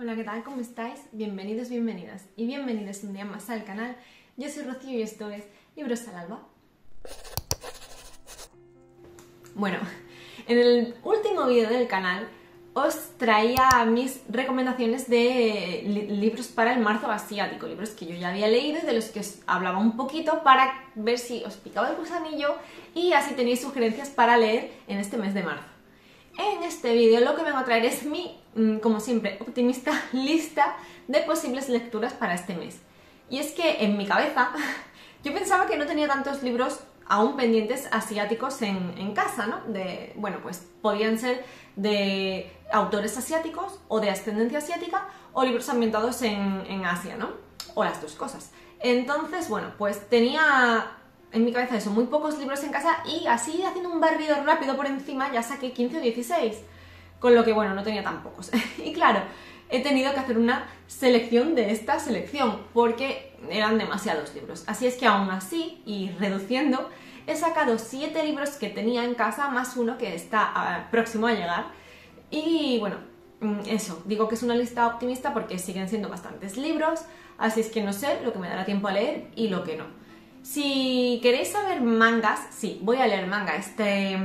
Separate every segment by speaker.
Speaker 1: Hola, ¿qué tal? ¿Cómo estáis? Bienvenidos, bienvenidas y bienvenidos un día más al canal. Yo soy Rocío y esto es Libros al Alba. Bueno, en el último vídeo del canal os traía mis recomendaciones de libros para el marzo asiático, libros que yo ya había leído y de los que os hablaba un poquito para ver si os picaba el gusanillo y así tenéis sugerencias para leer en este mes de marzo. En este vídeo lo que vengo a traer es mi, como siempre, optimista lista de posibles lecturas para este mes. Y es que en mi cabeza yo pensaba que no tenía tantos libros aún pendientes asiáticos en casa, ¿no? Bueno, pues podían ser de autores asiáticos o de ascendencia asiática o libros ambientados en Asia, ¿no? O las dos cosas. Entonces, bueno, pues tenía en mi cabeza eso, muy pocos libros en casa y así haciendo un barrido rápido por encima ya saqué 15 o 16, con lo que bueno, no tenía tan pocos. Y claro, he tenido que hacer una selección de esta selección porque eran demasiados libros. Así es que aún así, y reduciendo, he sacado 7 libros que tenía en casa más uno que está próximo a llegar. Y bueno, eso, digo que es una lista optimista porque siguen siendo bastantes libros, así es que no sé lo que me dará tiempo a leer y lo que no. Si queréis saber mangas, sí, voy a leer manga este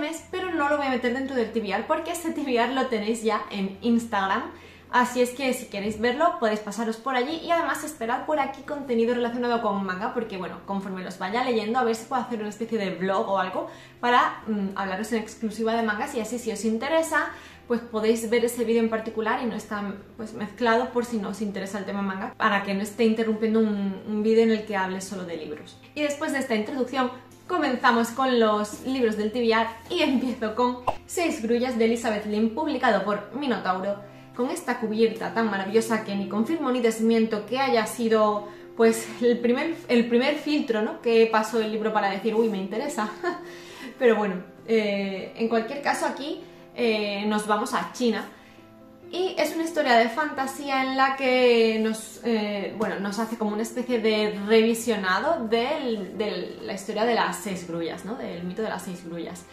Speaker 1: mes, pero no lo voy a meter dentro del TBR porque este TBR lo tenéis ya en Instagram, así es que si queréis verlo podéis pasaros por allí y además esperad por aquí contenido relacionado con manga porque bueno, conforme los vaya leyendo a ver si puedo hacer una especie de vlog o algo para hablaros en exclusiva de mangas y así si os interesa pues podéis ver ese vídeo en particular y no está pues mezclado por si no os interesa el tema manga, para que no esté interrumpiendo un vídeo en el que hable solo de libros. Y después de esta introducción, comenzamos con los libros del TBR y empiezo con 6 grullas de Elizabeth Lim, publicado por Minotauro, con esta cubierta tan maravillosa que ni confirmo ni desmiento que haya sido pues el primer filtro, ¿no?, que pasó el libro para decir, uy, me interesa. Pero bueno, en cualquier caso aquí nos vamos a China y es una historia de fantasía en la que nos hace como una especie de revisionado de la historia de las 6 grullas, ¿no?, del mito de las 6 grullas.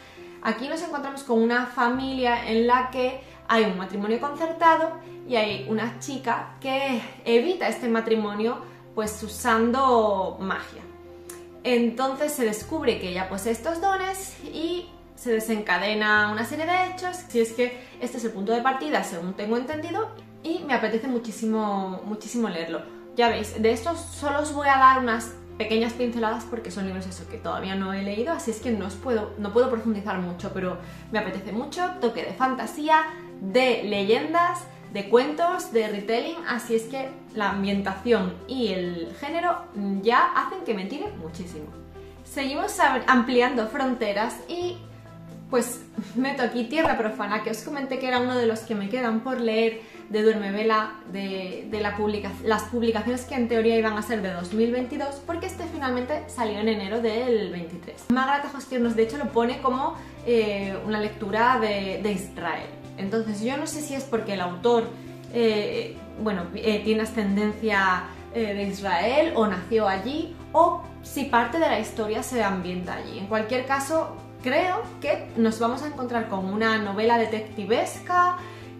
Speaker 1: Aquí nos encontramos con una familia en la que hay un matrimonio concertado y hay una chica que evita este matrimonio pues usando magia. Entonces se descubre que ella posee estos dones y se desencadena una serie de hechos, si es que este es el punto de partida según tengo entendido y me apetece muchísimo, muchísimo leerlo. Ya veis, de estos solo os voy a dar unas pequeñas pinceladas porque son libros eso que todavía no he leído, así es que no puedo profundizar mucho, pero me apetece mucho, toque de fantasía, de leyendas, de cuentos, de retelling, así es que la ambientación y el género ya hacen que me tire muchísimo. Seguimos ampliando fronteras y pues meto aquí Tierra Profana, que os comenté que era uno de los que me quedan por leer, de Duerme Vela, de las publicaciones que en teoría iban a ser de 2022, porque este finalmente salió en enero del 23. Magrata Hostiernos de hecho lo pone como una lectura de Israel. Entonces yo no sé si es porque el autor tiene ascendencia de Israel o nació allí, o si parte de la historia se ambienta allí. En cualquier caso, creo que nos vamos a encontrar con una novela detectivesca,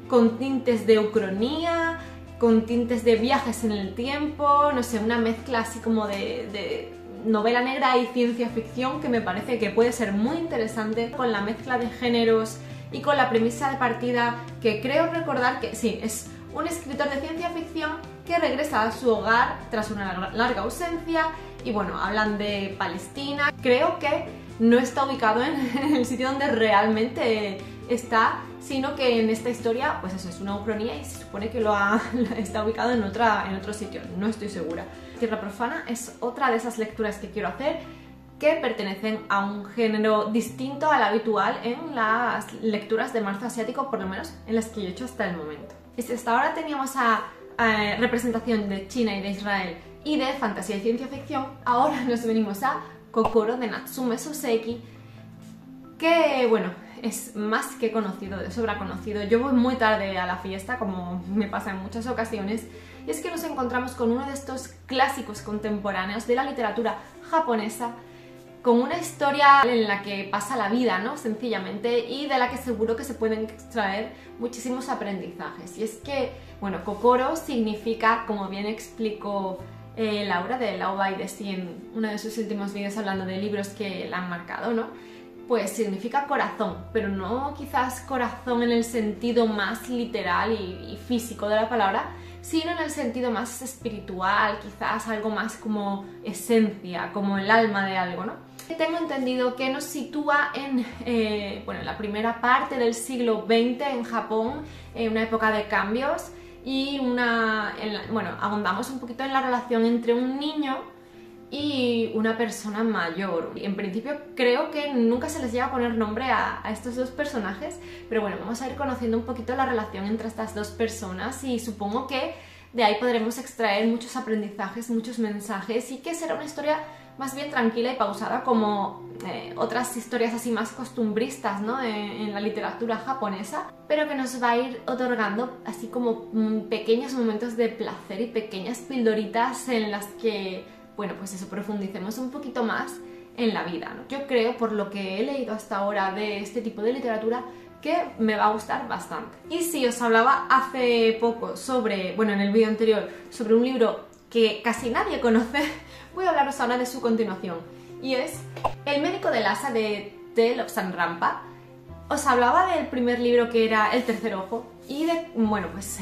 Speaker 1: con tintes de ucronía, con tintes de viajes en el tiempo, no sé, una mezcla así como de novela negra y ciencia ficción que me parece que puede ser muy interesante, con la mezcla de géneros y con la premisa de partida que creo recordar que sí, es un escritor de ciencia ficción que regresa a su hogar tras una larga ausencia y bueno, hablan de Palestina. Creo que no está ubicado en el sitio donde realmente está, sino que en esta historia, pues eso, es una ucronía y se supone que está ubicado en otro sitio, no estoy segura. Tierra Profana es otra de esas lecturas que quiero hacer que pertenecen a un género distinto al habitual en las lecturas de marzo asiático, por lo menos en las que yo he hecho hasta el momento. Si hasta ahora teníamos representación de China y de Israel y de fantasía y ciencia ficción, ahora nos venimos a Kokoro de Natsume Soseki, que bueno, es más que conocido, de sobra conocido. Yo voy muy tarde a la fiesta, como me pasa en muchas ocasiones, y es que nos encontramos con uno de estos clásicos contemporáneos de la literatura japonesa con una historia en la que pasa la vida, ¿no? Sencillamente, y de la que seguro que se pueden extraer muchísimos aprendizajes. Y es que, bueno, Kokoro significa, como bien explicó Laura de Love by the Sea en uno de sus últimos vídeos hablando de libros que la han marcado, ¿no? Pues significa corazón, pero no quizás corazón en el sentido más literal y físico de la palabra, sino en el sentido más espiritual, quizás algo más como esencia, como el alma de algo, ¿no? Tengo entendido que nos sitúa en bueno, la primera parte del siglo XX en Japón, en una época de cambios, y bueno, abundamos un poquito en la relación entre un niño y una persona mayor. En principio creo que nunca se les llega a poner nombre a estos dos personajes, pero bueno, vamos a ir conociendo un poquito la relación entre estas dos personas y supongo que de ahí podremos extraer muchos aprendizajes, muchos mensajes, y que será una historia más bien tranquila y pausada como otras historias así más costumbristas, ¿no? en la literatura japonesa, pero que nos va a ir otorgando así como pequeños momentos de placer y pequeñas pildoritas en las que, bueno, pues eso, profundicemos un poquito más en la vida, ¿no? Yo creo, por lo que he leído hasta ahora de este tipo de literatura, que me va a gustar bastante. Y si os hablaba hace poco sobre, bueno, en el vídeo anterior, sobre un libro que casi nadie conoce, voy a hablaros ahora de su continuación, y es El médico de Lhasa de T. Lobsang Rampa. Os hablaba del primer libro, que era El tercer ojo, y bueno, pues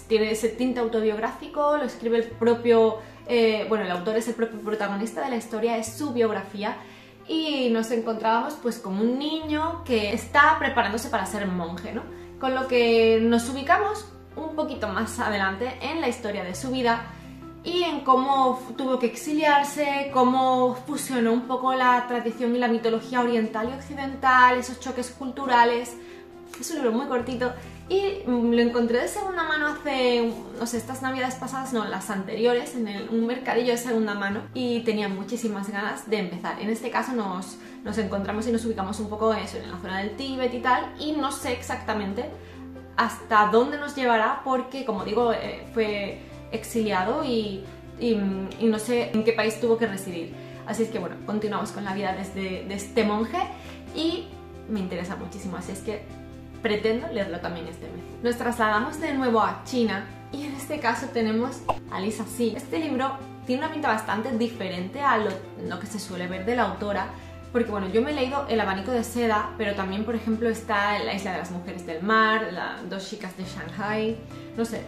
Speaker 1: tiene ese tinte autobiográfico, lo escribe el propio, bueno, el autor es el propio protagonista de la historia, es su biografía, y nos encontrábamos pues con un niño que está preparándose para ser monje, ¿no? Con lo que nos ubicamos un poquito más adelante en la historia de su vida y en cómo tuvo que exiliarse, cómo fusionó un poco la tradición y la mitología oriental y occidental, esos choques culturales. Es un libro muy cortito y lo encontré de segunda mano hace, no sé, estas navidades pasadas, no, las anteriores, en un mercadillo de segunda mano, y tenía muchísimas ganas de empezar. En este caso nos encontramos y nos ubicamos un poco eso, en la zona del Tíbet y tal, y no sé exactamente hasta dónde nos llevará porque, como digo, fue exiliado y no sé en qué país tuvo que residir. Así es que bueno, continuamos con la vida de este monje y me interesa muchísimo, así es que pretendo leerlo también este mes. Nos trasladamos de nuevo a China y en este caso tenemos a Lisa Si. Este libro tiene una pinta bastante diferente a lo que se suele ver de la autora, porque bueno, yo me he leído El abanico de seda, pero también por ejemplo está La isla de las mujeres del mar, Dos chicas de Shanghai, no sé,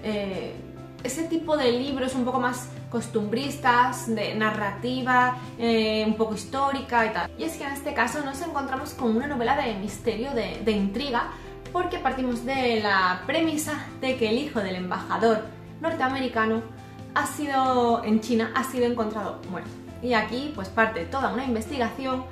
Speaker 1: ese tipo de libros un poco más costumbristas, de narrativa, un poco histórica y tal. Y es que en este caso nos encontramos con una novela de misterio, de intriga, porque partimos de la premisa de que el hijo del embajador norteamericano en China ha sido encontrado muerto. Y aquí pues parte toda una investigación.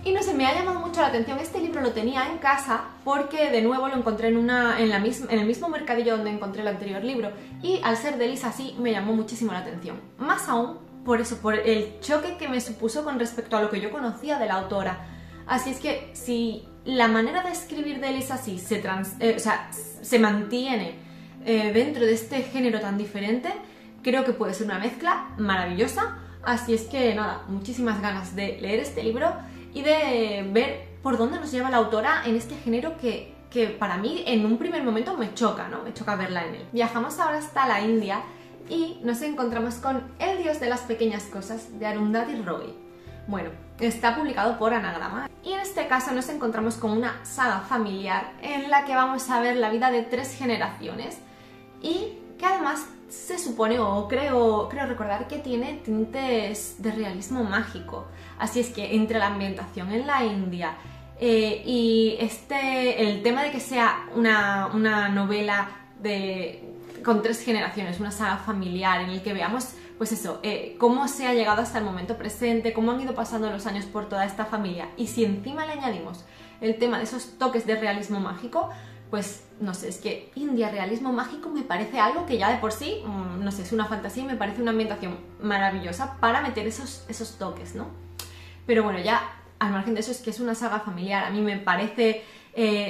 Speaker 1: Y no sé, me ha llamado mucho la atención. Este libro lo tenía en casa porque de nuevo lo encontré en el mismo mercadillo donde encontré el anterior libro, y al ser de Lisa Si me llamó muchísimo la atención. Más aún por eso, por el choque que me supuso con respecto a lo que yo conocía de la autora. Así es que si la manera de escribir de Lisa Si se mantiene dentro de este género tan diferente, creo que puede ser una mezcla maravillosa. Así es que nada, muchísimas ganas de leer este libro y de ver por dónde nos lleva la autora en este género que para mí en un primer momento me choca, ¿no? Me choca verla en él. Viajamos ahora hasta la India y nos encontramos con El dios de las pequeñas cosas de Arundhati Roy. Bueno, está publicado por Anagrama y en este caso nos encontramos con una saga familiar en la que vamos a ver la vida de 3 generaciones y que además se supone, o creo recordar, que tiene tintes de realismo mágico. Así es que entre la ambientación en la India y el tema de que sea una novela con 3 generaciones, una saga familiar en el que veamos pues eso, cómo se ha llegado hasta el momento presente, cómo han ido pasando los años por toda esta familia, y si encima le añadimos el tema de esos toques de realismo mágico, pues no sé, es que India, realismo mágico, me parece algo que ya de por sí, no sé, es una fantasía y me parece una ambientación maravillosa para meter esos toques, ¿no? Pero bueno, ya al margen de eso, es que es una saga familiar. A mí me parece,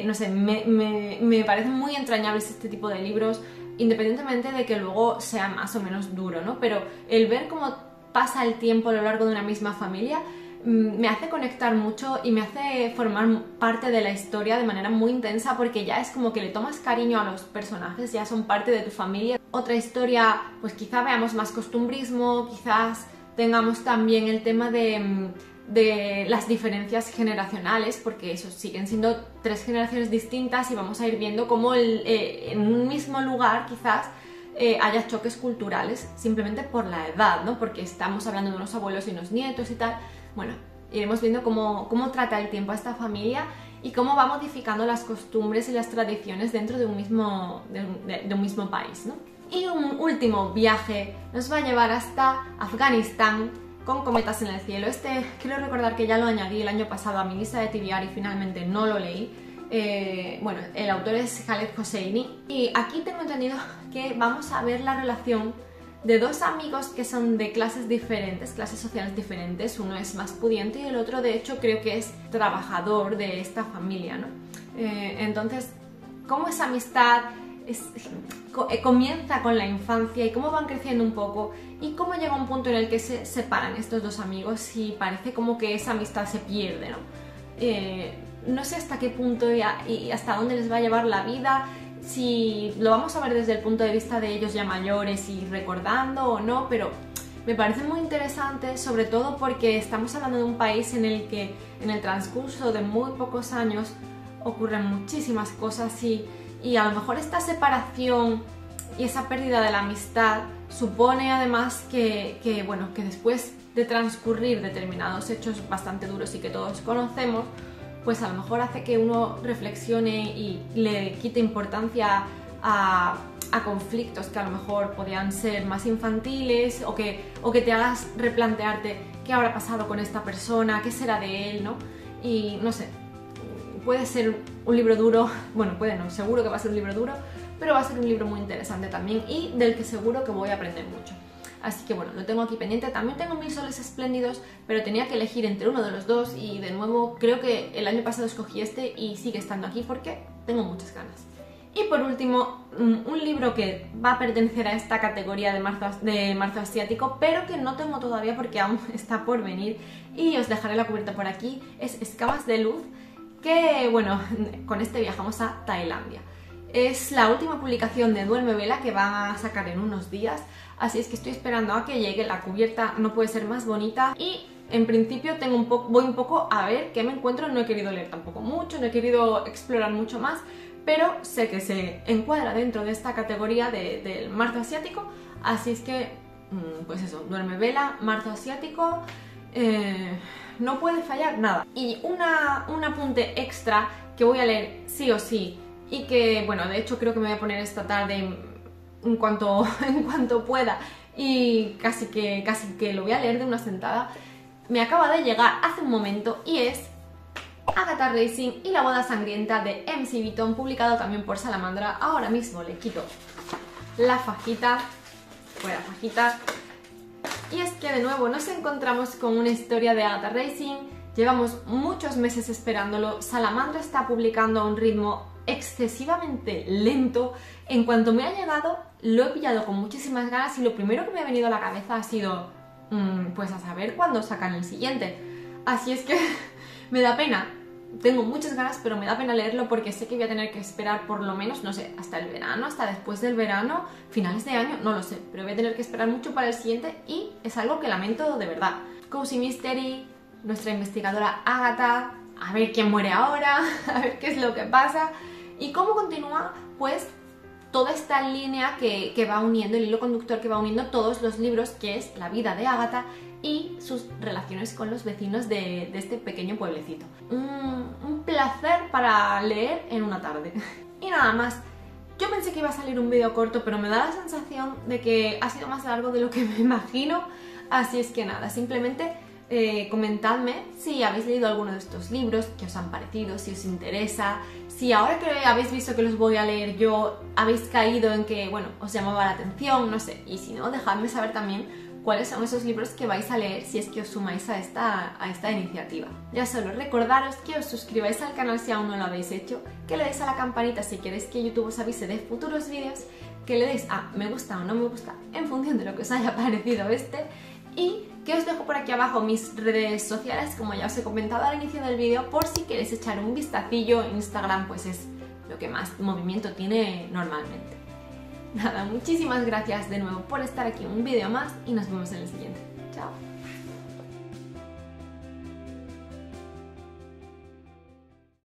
Speaker 1: no sé, me parecen muy entrañables este tipo de libros, independientemente de que luego sea más o menos duro, ¿no? Pero el ver cómo pasa el tiempo a lo largo de una misma familia me hace conectar mucho y me hace formar parte de la historia de manera muy intensa, porque ya es como que le tomas cariño a los personajes, ya son parte de tu familia. Otra historia, pues quizá veamos más costumbrismo, quizás tengamos también el tema de las diferencias generacionales, porque eso siguen siendo 3 generaciones distintas y vamos a ir viendo cómo en un mismo lugar quizás haya choques culturales simplemente por la edad, ¿no? Porque estamos hablando de unos abuelos y unos nietos y tal. Bueno, iremos viendo cómo trata el tiempo a esta familia y cómo va modificando las costumbres y las tradiciones dentro de un mismo país, ¿no? Y un último viaje nos va a llevar hasta Afganistán, con cometas en el cielo. Este quiero recordar que ya lo añadí el año pasado a mi lista de TBR y finalmente no lo leí. Bueno, el autor es Khaled Hosseini y aquí tengo entendido que vamos a ver la relación de 2 amigos que son de clases diferentes, clases sociales diferentes. Uno es más pudiente y el otro de hecho creo que es trabajador de esta familia, ¿no? Entonces, cómo esa amistad comienza con la infancia y cómo van creciendo un poco y cómo llega un punto en el que se separan estos 2 amigos y parece como que esa amistad se pierde, ¿no? No sé hasta qué punto y hasta dónde les va a llevar la vida, si lo vamos a ver desde el punto de vista de ellos ya mayores y recordando o no, pero me parece muy interesante, sobre todo porque estamos hablando de un país en el que en el transcurso de muy pocos años ocurren muchísimas cosas y a lo mejor esta separación y esa pérdida de la amistad supone además que después de transcurrir determinados hechos bastante duros y que todos conocemos, pues a lo mejor hace que uno reflexione y le quite importancia a conflictos que a lo mejor podían ser más infantiles o que te hagas replantearte qué habrá pasado con esta persona, qué será de él, ¿no? Y no sé, puede ser un libro duro, bueno, puede no, seguro que va a ser un libro duro, pero va a ser un libro muy interesante también y del que seguro que voy a aprender mucho. Así que bueno, lo tengo aquí pendiente. También tengo 1000 soles espléndidos, pero tenía que elegir entre uno de los 2 y de nuevo creo que el año pasado escogí este y sigue estando aquí porque tengo muchas ganas. Y por último, un libro que va a pertenecer a esta categoría de marzo asiático, pero que no tengo todavía porque aún está por venir y os dejaré la cubierta por aquí, es Escamas de Luz, que bueno, con este viajamos a Tailandia. Es la última publicación de Duerme Vela que van a sacar en unos días, así es que estoy esperando a que llegue. La cubierta no puede ser más bonita y en principio voy un poco a ver qué me encuentro. No he querido leer tampoco mucho, no he querido explorar mucho más, pero sé que se encuadra dentro de esta categoría del marzo asiático, así es que pues eso, Duerme Vela, marzo asiático, no puede fallar nada. Y un apunte extra que voy a leer sí o sí y que, bueno, de hecho creo que me voy a poner esta tarde en cuanto pueda y casi que lo voy a leer de una sentada. Me acaba de llegar hace un momento y es Agatha Racing y la boda sangrienta de MC Beaton, publicado también por Salamandra. Ahora mismo le quito la fajita, fuera fajita. Y es que de nuevo nos encontramos con una historia de Agatha Racing. Llevamos muchos meses esperándolo. Salamandra está publicando a un ritmo excesivamente lento. En cuanto me ha llegado, lo he pillado con muchísimas ganas y lo primero que me ha venido a la cabeza ha sido pues a saber cuándo sacan el siguiente. Así es que me da pena. Tengo muchas ganas, pero me da pena leerlo porque sé que voy a tener que esperar por lo menos, no sé, hasta el verano, hasta después del verano, finales de año, no lo sé, pero voy a tener que esperar mucho para el siguiente y es algo que lamento de verdad. Cozy Mystery, nuestra investigadora Agatha, a ver quién muere ahora, a ver qué es lo que pasa y cómo continúa, pues, toda esta línea que va uniendo, el hilo conductor que va uniendo todos los libros, que es la vida de Agatha y sus relaciones con los vecinos de este pequeño pueblecito. Un placer para leer en una tarde. Y nada más, yo pensé que iba a salir un vídeo corto, pero me da la sensación de que ha sido más largo de lo que me imagino, así es que nada, simplemente comentadme si habéis leído alguno de estos libros, qué os han parecido, si os interesa, si ahora que habéis visto que los voy a leer yo, habéis caído en que, bueno, os llamaba la atención, no sé, y si no, dejadme saber también cuáles son esos libros que vais a leer si es que os sumáis a esta iniciativa. Ya solo recordaros que os suscribáis al canal si aún no lo habéis hecho, que le deis a la campanita si queréis que YouTube os avise de futuros vídeos, que le deis a me gusta o no me gusta en función de lo que os haya parecido este, y que os dejo por aquí abajo mis redes sociales, como ya os he comentado al inicio del vídeo, por si queréis echar un vistacillo. Instagram pues es lo que más movimiento tiene normalmente. Nada, muchísimas gracias de nuevo por estar aquí en un vídeo más y nos vemos en el siguiente. Chao.